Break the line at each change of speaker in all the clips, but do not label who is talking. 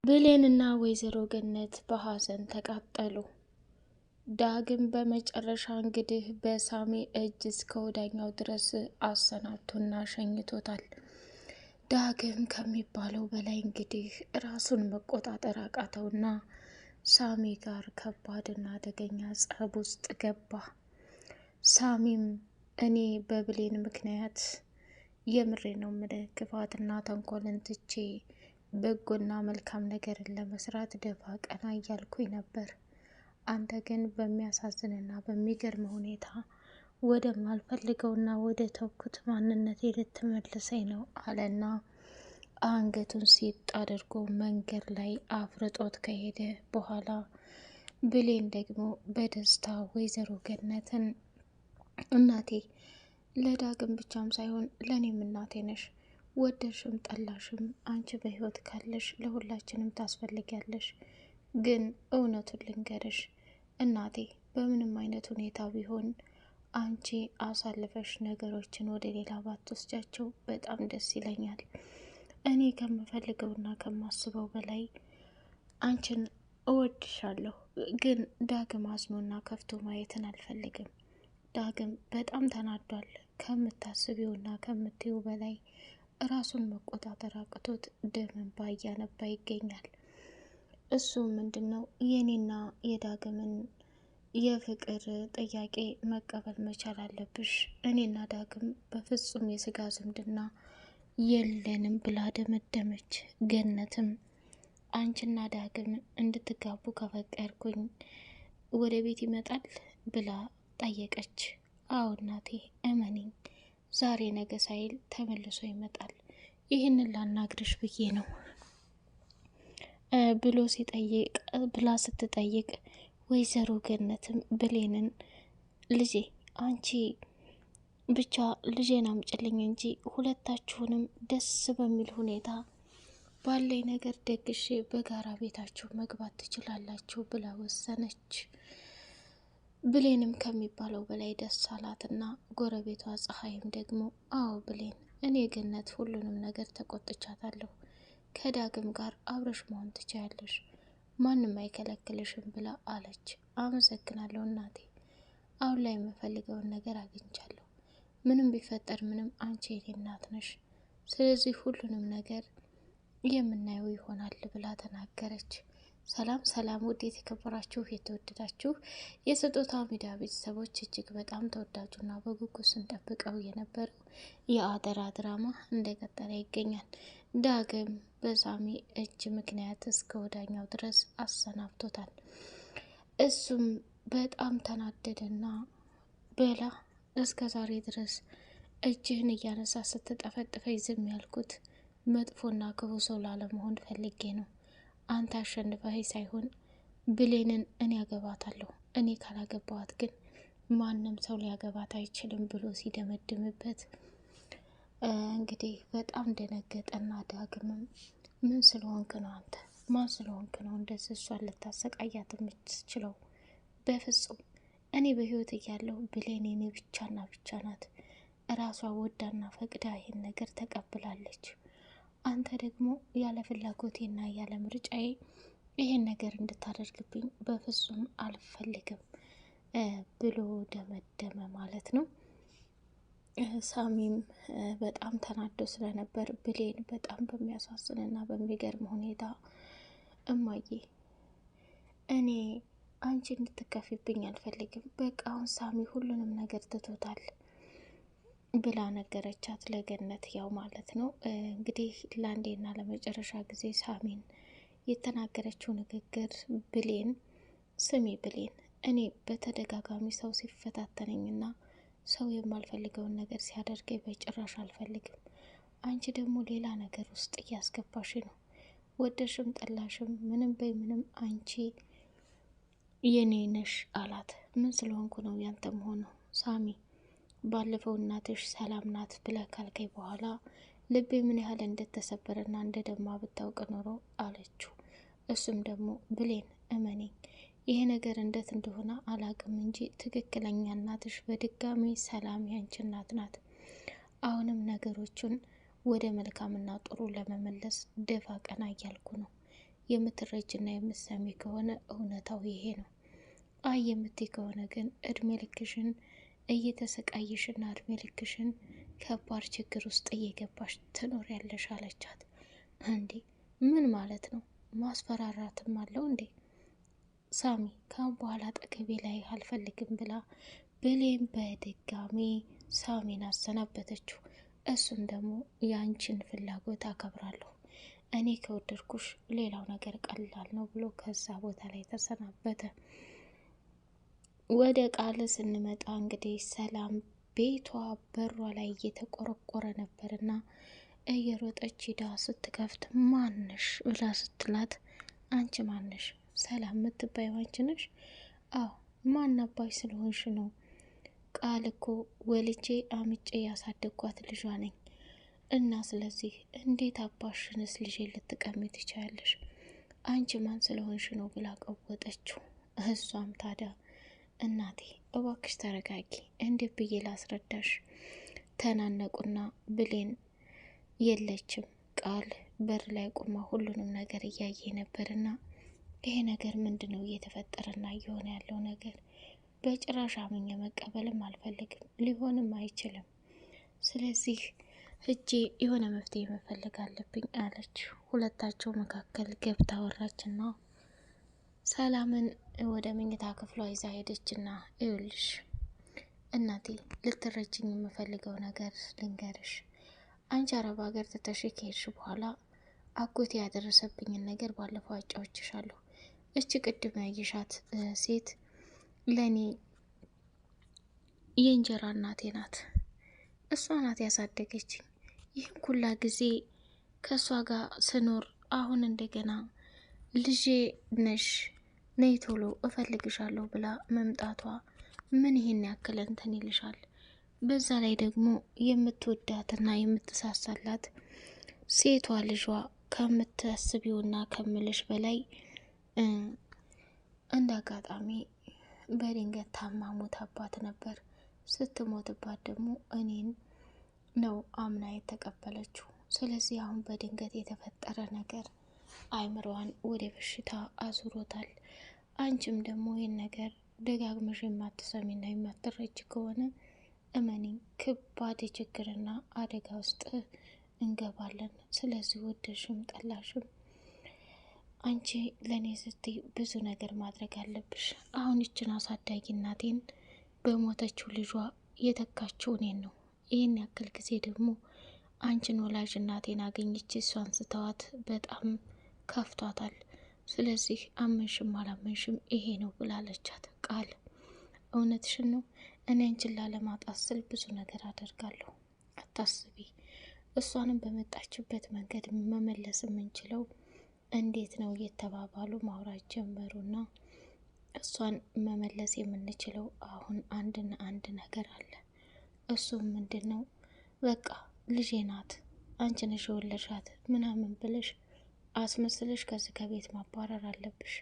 ብሌንና ወይዘሮ ገነት በሐዘን ተቃጠሉ። ዳግም በመጨረሻ እንግዲህ በሳሚ እጅ እስከ ወዳኛው ድረስ አሰናብቶና ሸኝቶታል። ዳግም ከሚባለው በላይ እንግዲህ ራሱን መቆጣጠር አቃተውና ሳሚ ጋር ከባድና አደገኛ ጸብ ውስጥ ገባ። ሳሚም እኔ በብሌን ምክንያት የምሬ ነው ምልህ ክፋትና ተንኮልን ትቼ በጎና መልካም ነገርን ለመስራት ደፋ ቀና እያልኩኝ ነበር። አንተ ግን በሚያሳዝንና በሚገርም ሁኔታ ወደ ማልፈልገውና ወደ ተውኩት ማንነቴ ልትመልሰኝ ነው አለና አንገቱን ሲጥ አድርጎ መንገድ ላይ አፍርጦት ከሄደ በኋላ ብሌን ደግሞ በደስታ ወይዘሮ ገነትን እናቴ ለዳግም ብቻም ሳይሆን ለኔም እናቴ ነሽ፣ ወደሽም ጠላሽም አንቺ በህይወት ካለሽ ለሁላችንም ታስፈልጊያለሽ። ግን እውነቱን ልንገርሽ እናቴ፣ በምንም አይነት ሁኔታ ቢሆን አንቺ አሳልፈሽ ነገሮችን ወደ ሌላ ባትወስጃቸው በጣም ደስ ይለኛል። እኔ ከምፈልገውና ከማስበው በላይ አንቺን እወድሻለሁ። ግን ዳግም አዝኖና ከፍቶ ማየትን አልፈልግም። ዳግም በጣም ተናዷል። ከምታስቢውና ከምትዩ በላይ ራሱን መቆጣጠር አቅቶት ደም እንባ እያነባ ይገኛል። እሱ ምንድነው የኔና የዳግምን የፍቅር ጥያቄ መቀበል መቻል አለብሽ። እኔና ዳግም በፍጹም የስጋ ዝምድና የለንም ብላ ደመደመች። ገነትም አንቺና ዳግም እንድትጋቡ ከፈቀድኩኝ ወደ ቤት ይመጣል ብላ ጠየቀች። አዎ እናቴ እመኒኝ፣ ዛሬ ነገ ሳይል ተመልሶ ይመጣል። ይህንን ላናግርሽ ብዬ ነው ብሎ ሲጠይቅ ብላ ስትጠይቅ ወይዘሮ ገነትም ብሌንን ልጄ አንቺ ብቻ ልጄን አምጭልኝ እንጂ ሁለታችሁንም ደስ በሚል ሁኔታ ባለኝ ነገር ደግሼ በጋራ ቤታችሁ መግባት ትችላላችሁ ብላ ወሰነች። ብሌንም ከሚባለው በላይ ደስ አላትና ጎረቤቷ ፀሐይም ደግሞ አዎ ብሌን፣ እኔ ገነት ሁሉንም ነገር ተቆጥቻታለሁ። ከዳግም ጋር አብረሽ መሆን ትችያለሽ፣ ማንም አይከለክልሽም ብላ አለች። አመሰግናለሁ እናቴ፣ አሁን ላይ የምፈልገውን ነገር አግኝቻለሁ። ምንም ቢፈጠር ምንም አንቺ የኔ እናት ነሽ። ስለዚህ ሁሉንም ነገር የምናየው ይሆናል ብላ ተናገረች። ሰላም ሰላም፣ ውድ የተከበራችሁ የተወደዳችሁ የስጦታ ሚዲያ ቤተሰቦች፣ እጅግ በጣም ተወዳጁና በጉጉት ስንጠብቀው የነበረው የአደራ ድራማ እንደቀጠለ ይገኛል። ዳግም በሳሚ እጅ ምክንያት እስከ ወዳኛው ድረስ አሰናብቶታል። እሱም በጣም ተናደደና በላ እስከ ዛሬ ድረስ እጅህን እያነሳ ስትጠፈጥፈኝ ዝም ያልኩት መጥፎና ክፉ ሰው ላለመሆን ፈልጌ ነው። አንተ አሸንፈህ ሳይሆን ብሌንን እኔ ያገባታለሁ፣ እኔ ካላገባዋት ግን ማንም ሰው ሊያገባት አይችልም ብሎ ሲደመድምበት እንግዲህ በጣም ደነገጠና ዳግምም ምን ስለሆንክ ነው አንተ? ማን ስለሆንክ ነው እንደዚህ እሷን ልታሰቃያት የምትችለው? በፍጹም እኔ በህይወት እያለሁ ብሌን የኔ ብቻና ብቻ ናት። እራሷ ወዳና ፈቅዳ ይሄን ነገር ተቀብላለች። አንተ ደግሞ ያለ ፍላጎቴና ያለ ምርጫዬ ይሄን ነገር እንድታደርግብኝ በፍጹም አልፈልግም ብሎ ደመደመ ማለት ነው። ሳሚም በጣም ተናዶ ስለነበር ብሌን በጣም በሚያሳዝንና በሚገርም ሁኔታ እማዬ፣ እኔ አንቺ እንድትከፊብኝ አልፈልግም። በቃ አሁን ሳሚ ሁሉንም ነገር ትቶታል ብላ ነገረቻት ለገነት። ያው ማለት ነው እንግዲህ ለአንዴና ለመጨረሻ ጊዜ ሳሚን የተናገረችው ንግግር ብሌን፣ ስሚ ብሌን፣ እኔ በተደጋጋሚ ሰው ሲፈታተነኝና ሰው የማልፈልገውን ነገር ሲያደርገኝ በጭራሽ አልፈልግም። አንቺ ደግሞ ሌላ ነገር ውስጥ እያስገባሽ ነው። ወደሽም ጠላሽም ምንም በይ ምንም አንቺ የኔ ነሽ አላት። ምን ስለሆንኩ ነው ያንተ መሆኑ? ሳሚ፣ ባለፈው እናትሽ ሰላም ናት ብለህ ካልከኝ በኋላ ልቤ ምን ያህል እንደተሰበረና እንደደማ ብታውቅ ኖሮ አለችው። እሱም ደግሞ ብሌን እመኔኝ፣ ይሄ ነገር እንዴት እንደሆነ አላቅም እንጂ ትክክለኛ እናትሽ በድጋሚ ሰላም ያንቺ እናት ናት። አሁንም ነገሮችን ወደ መልካምና ጥሩ ለመመለስ ደፋ ቀና እያልኩ ነው። የምትረጅና የምትሰሚ ከሆነ እውነታው ይሄ ነው። አይ የምትይ ከሆነ ግን እድሜ ልክሽን እየተሰቃይሽና እድሜ ልክሽን ከባድ ችግር ውስጥ እየገባሽ ትኖሪያለሽ አለቻት። እንዴ ምን ማለት ነው? ማስፈራራትም አለው እንዴ? ሳሚ ካሁን በኋላ አጠገቤ ላይ አልፈልግም ብላ ብሌን በድጋሚ ሳሚን አሰናበተችው። እሱም ደግሞ ያንቺን ፍላጎት አከብራለሁ፣ እኔ ከወደድኩሽ ሌላው ነገር ቀላል ነው ብሎ ከዛ ቦታ ላይ ተሰናበተ። ወደ ቃል ስንመጣ እንግዲህ ሰላም ቤቷ በሯ ላይ እየተቆረቆረ ነበርና እየሮጠች ሂዳ ስትከፍት ማንሽ ብላ ስትላት፣ አንቺ ማንሽ? ሰላም የምትባይ አንቺ ነሽ? አዎ ማን አባሽ ስለሆንሽ ነው? ቃል እኮ ወልጄ አምጬ ያሳደግኳት ልጇ ነኝ እና ስለዚህ እንዴት አባሽንስ ልጄ ልትቀሚ ትችያለሽ? አንቺ ማን ስለሆንሽ ነው ብላ ቀወጠችው። እሷም ታዲያ እናቴ እባክሽ ተረጋጊ፣ እንዴት ብዬ ላስረዳሽ? ተናነቁና ብሌን የለችም። ቃል በር ላይ ቆማ ሁሉንም ነገር እያየ ነበርና ይሄ ነገር ምንድነው እየተፈጠረና እየሆነ ያለው ነገር? በጭራሽ አምኜ መቀበልም አልፈልግም፣ ሊሆንም አይችልም። ስለዚህ እጄ የሆነ መፍትሄ መፈለግ አለብኝ አለች። ሁለታቸው መካከል ገብታ ወራችና ሰላምን ወደ መኝታ ክፍሏ ይዛ ሄደችና ይኸውልሽ እናቴ ልትረጅኝ የምፈልገው ነገር ልንገርሽ። አንቺ አረብ ሀገር ትተሽ ከሄድሽ በኋላ አጎቴ ያደረሰብኝን ነገር ባለፈው አጫውችሻለሁ። እቺ ቅድም ያየሻት ሴት ለኔ የእንጀራ እናቴ ናት። እሷ ናት ያሳደገችኝ። ይህን ኩላ ጊዜ ከእሷ ጋር ስኖር አሁን እንደገና ልጄ ነሽ ነይ ቶሎ እፈልግሻለሁ ብላ መምጣቷ ምን ይሄን ያክል እንትን ይልሻል? በዛ ላይ ደግሞ የምትወዳትና የምትሳሳላት ሴቷ ልጇ ከምታስቢውና ከምልሽ በላይ እንደ አጋጣሚ በድንገት ታማ ሞታባት ነበር። ስትሞትባት ደግሞ እኔን ነው አምና የተቀበለችው። ስለዚህ አሁን በድንገት የተፈጠረ ነገር አይምሮዋን ወደ በሽታ አዙሮታል። አንቺም ደግሞ ይህን ነገር ደጋግመሽ የማትሰሚና የማትረጅ ከሆነ እመኒኝ ከባድ ችግርና አደጋ ውስጥ እንገባለን። ስለዚህ ወደሽም ጠላሽም አንቺ ለእኔ ስትይ ብዙ ነገር ማድረግ አለብሽ። አሁን ይችን አሳዳጊ እናቴን በሞተችው ልጇ የተካችው እኔን ነው። ይህን ያክል ጊዜ ደግሞ አንቺን ወላጅ እናቴን አገኘች እሷን ስተዋት በጣም ከፍቷታል። ስለዚህ አመንሽም አላመንሽም ይሄ ነው ብላለቻት። ቃል እውነትሽን ነው፣ እኔ አንቺን ላለማጣት ስል ብዙ ነገር አደርጋለሁ፣ አታስቢ። እሷንም በመጣችበት መንገድ መመለስ የምንችለው እንዴት ነው እየተባባሉ ማውራት ጀመሩና እሷን መመለስ የምንችለው አሁን አንድና አንድ ነገር አለ። እሱም ምንድን ነው? በቃ ልጄ ናት አንቺ ነሽ የወለድሻት ምናምን ብለሽ አስመስለሽ ከዚህ ከቤት ማባረር አለብሽ።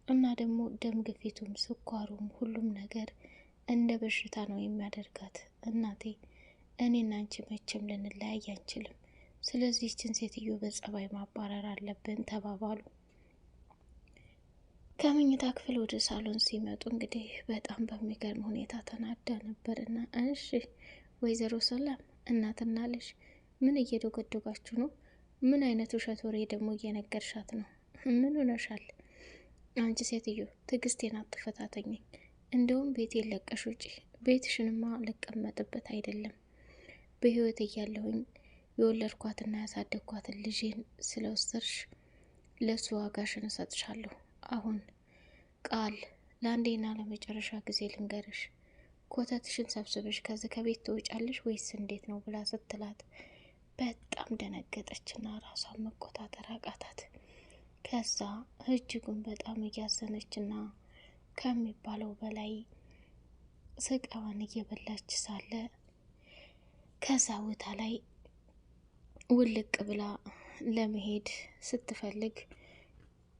እና ደግሞ ደም ግፊቱም ስኳሩም ሁሉም ነገር እንደ በሽታ ነው የሚያደርጋት። እናቴ እኔና አንቺ መቼም ልንለያይ አንችልም። ስለዚህ ይችን ሴትዮ በጸባይ ማባረር አለብን ተባባሉ። ከመኝታ ክፍል ወደ ሳሎን ሲመጡ እንግዲህ በጣም በሚገርም ሁኔታ ተናዳ ነበርና እሺ ወይዘሮ ሰላም እናትና ልጅ ምን እየዶገዶጋችሁ ነው? ምን አይነት ውሸት ወሬ ደግሞ እየነገርሻት ነው? ምን ሆነሻል? አንቺ ሴትዮ ትዕግስቴን አትፈታተኝኝ። እንደውም ቤቴን ለቀሽ ውጪ። ቤትሽንማ ልቀመጥበት አይደለም። በህይወት እያለሁኝ የወለድኳትና ያሳደግኳትን ልጄን ስለወሰድሽ ለሱ ዋጋሽን እሰጥሻለሁ። አሁን ቃል ለአንዴና ለመጨረሻ ጊዜ ልንገርሽ፣ ኮተትሽን ሰብስበሽ ከዚህ ከቤት ትወጫለሽ ወይስ እንዴት ነው ብላ ስትላት በጣም ደነገጠችና ራሷን መቆጣጠር አቃታት። ከዛ እጅጉን በጣም እያዘነችና ከሚባለው በላይ ስቃዋን እየበላች ሳለ ከዛ ቦታ ላይ ውልቅ ብላ ለመሄድ ስትፈልግ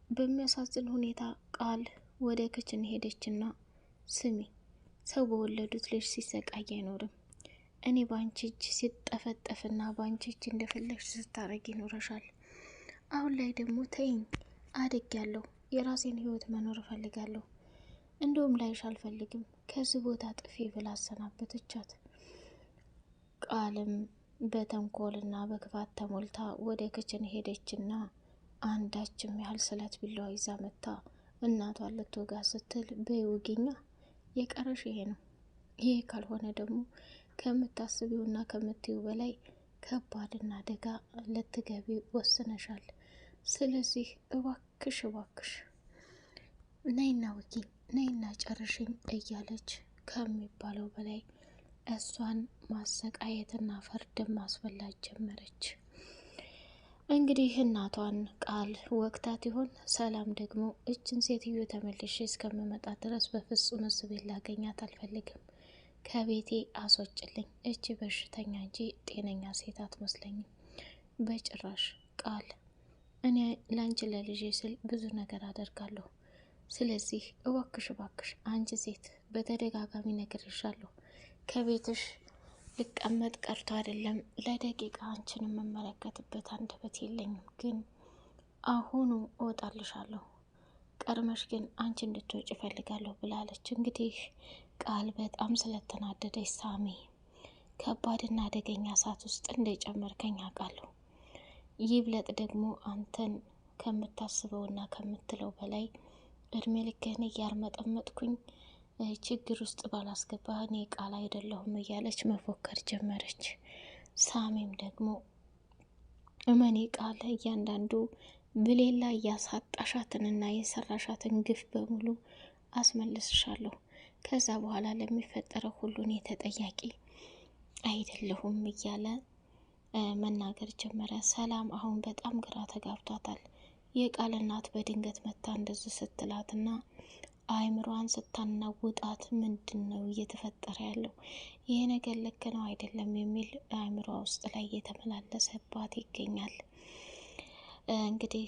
በሚያሳዝን ሁኔታ ቃል ወደ ክችን ሄደችና ስሚ፣ ሰው በወለዱት ልጅ ሲሰቃይ አይኖርም። እኔ ባንቺ እጅ ሲጠፈጠፍና ባንቺ እጅ እንደፈለግሽ ስታረጊ ይኖረሻል። አሁን ላይ ደግሞ ተይኝ፣ አድጌያለሁ፣ የራሴን ህይወት መኖር እፈልጋለሁ፣ እንደውም ላይሽ አልፈልግም፣ ከዚህ ቦታ ጥፊ ብላ አሰናበተቻት። ቃልም በተንኮልና በክፋት ተሞልታ ወደ ክችን ሄደችና አንዳችም ያህል ስለት ቢላዋ ይዛ መታ እናቷን ልትወጋ ስትል በይውጊኛ የቀረሽ ይሄ ነው፣ ይሄ ካልሆነ ደግሞ ከምታስቢውና ከምትዩ በላይ ከባድና አደጋ ልትገቢ ወስነሻል። ስለዚህ እባክሽ እባክሽ ነይና ውጊ፣ ነይና ጨርሽኝ እያለች ከሚባለው በላይ እሷን ማሰቃየትና ፍርድ ማስበላት ጀመረች። እንግዲህ እናቷን ቃል ወቅታት ይሆን? ሰላም ደግሞ እችን ሴትዮ ተመልሼ እስከምመጣ ድረስ በፍጹም እዚህ ቤት ላገኛት አልፈልግም፣ ከቤቴ አስወጭልኝ፣ እቺ በሽተኛ እንጂ ጤነኛ ሴት አትመስለኝም በጭራሽ። ቃል እኔ ላንቺ ለልጄ ስል ብዙ ነገር አደርጋለሁ። ስለዚህ እባክሽ እባክሽ አንቺ ሴት በተደጋጋሚ ነግሬሻለሁ፣ ከቤትሽ ልቀመጥ ቀርቶ አይደለም ለደቂቃ አንቺን የምመለከትበት አንደበት የለኝም፣ ግን አሁኑ እወጣልሻለሁ፣ ቀድመሽ ግን አንቺ እንድትወጪ እፈልጋለሁ ብላለች። እንግዲህ ቃል በጣም ስለተናደደች ሳሚ ከባድና አደገኛ እሳት ውስጥ እንደጨመርከኝ አውቃለሁ፣ ይብለጥ ደግሞ አንተን ከምታስበውና ከምትለው በላይ እድሜ ልክህን እያርመጠመጥኩኝ ችግር ውስጥ ባላስገባ እኔ ቃል አይደለሁም እያለች መፎከር ጀመረች። ሳሚም ደግሞ እመኔ ቃል እያንዳንዱ ብሌላ እያሳጣሻትንና የሰራሻትን ግፍ በሙሉ አስመልስሻለሁ፣ ከዛ በኋላ ለሚፈጠረው ሁሉ እኔ ተጠያቂ አይደለሁም እያለ መናገር ጀመረ። ሰላም አሁን በጣም ግራ ተጋብቷታል። የቃል እናት በድንገት መታ እንደዚህ ስትላትና አይምሯን ስታናውጣት ምንድን ነው እየተፈጠረ ያለው? ይሄ ነገር ልክ ነው አይደለም የሚል አይምሯ ውስጥ ላይ እየተመላለሰባት ይገኛል። እንግዲህ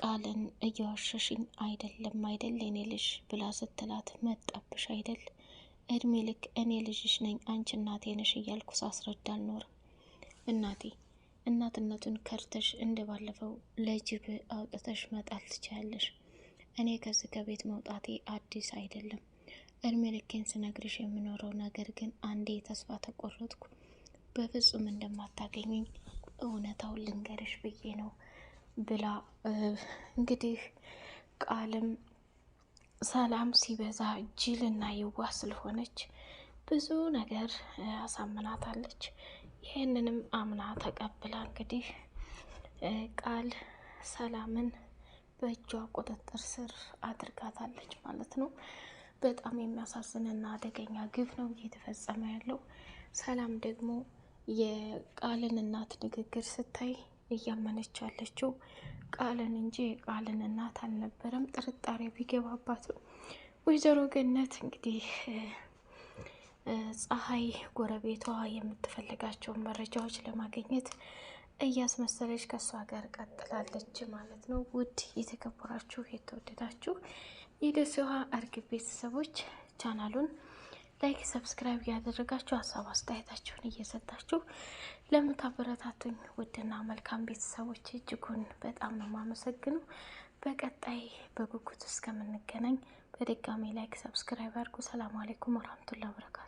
ቃልን እየዋሸሽኝ አይደለም አይደል የኔ ልጅ ብላ ስትላት መጣብሽ አይደል? እድሜ ልክ እኔ ልጅሽ ነኝ አንቺ እናቴ ነሽ እያልኩ ሳስረዳ አልኖርም። እናቴ እናትነቱን ከርተሽ እንደባለፈው ለጅብ አውጥተሽ መጣል ትችያለሽ። እኔ ከዚህ ከቤት መውጣቴ አዲስ አይደለም። እድሜ ልኬን ስነግርሽ የምኖረው ነገር ግን አንዴ ተስፋ ተቆረጥኩ በፍጹም እንደማታገኙኝ እውነታውን ልንገርሽ ብዬ ነው ብላ እንግዲህ ቃልም ሰላም ሲበዛ ጅልና የዋህ ስለሆነች ብዙ ነገር አሳምናታለች። ይህንንም አምና ተቀብላ እንግዲህ ቃል ሰላምን በእጇ ቁጥጥር ስር አድርጋታለች ማለት ነው። በጣም የሚያሳዝንና አደገኛ ግፍ ነው እየተፈጸመ ያለው። ሰላም ደግሞ የቃልን እናት ንግግር ስታይ እያመነች ያለችው ቃልን እንጂ የቃልን እናት አልነበረም። ጥርጣሬ ቢገባባትም ወይዘሮ ገነት እንግዲህ ፀሐይ ጎረቤቷ የምትፈልጋቸውን መረጃዎች ለማግኘት እያስመሰለች ከሷ ጋር ቀጥላለች ማለት ነው። ውድ የተከበራችሁ የተወደዳችሁ የደስዋ እርግብ ቤተሰቦች ቻናሉን ላይክ፣ ሰብስክራይብ ያደረጋችሁ ሀሳብ አስተያየታችሁን እየሰጣችሁ ለምታበረታቱኝ ውድና መልካም ቤተሰቦች እጅጉን በጣም ነው የማመሰግነው። በቀጣይ በጉጉት እስከምንገናኝ በድጋሚ ላይክ፣ ሰብስክራይብ አድርጉ። ሰላም አለይኩም ወራህመቱላሂ ወበረካቱ።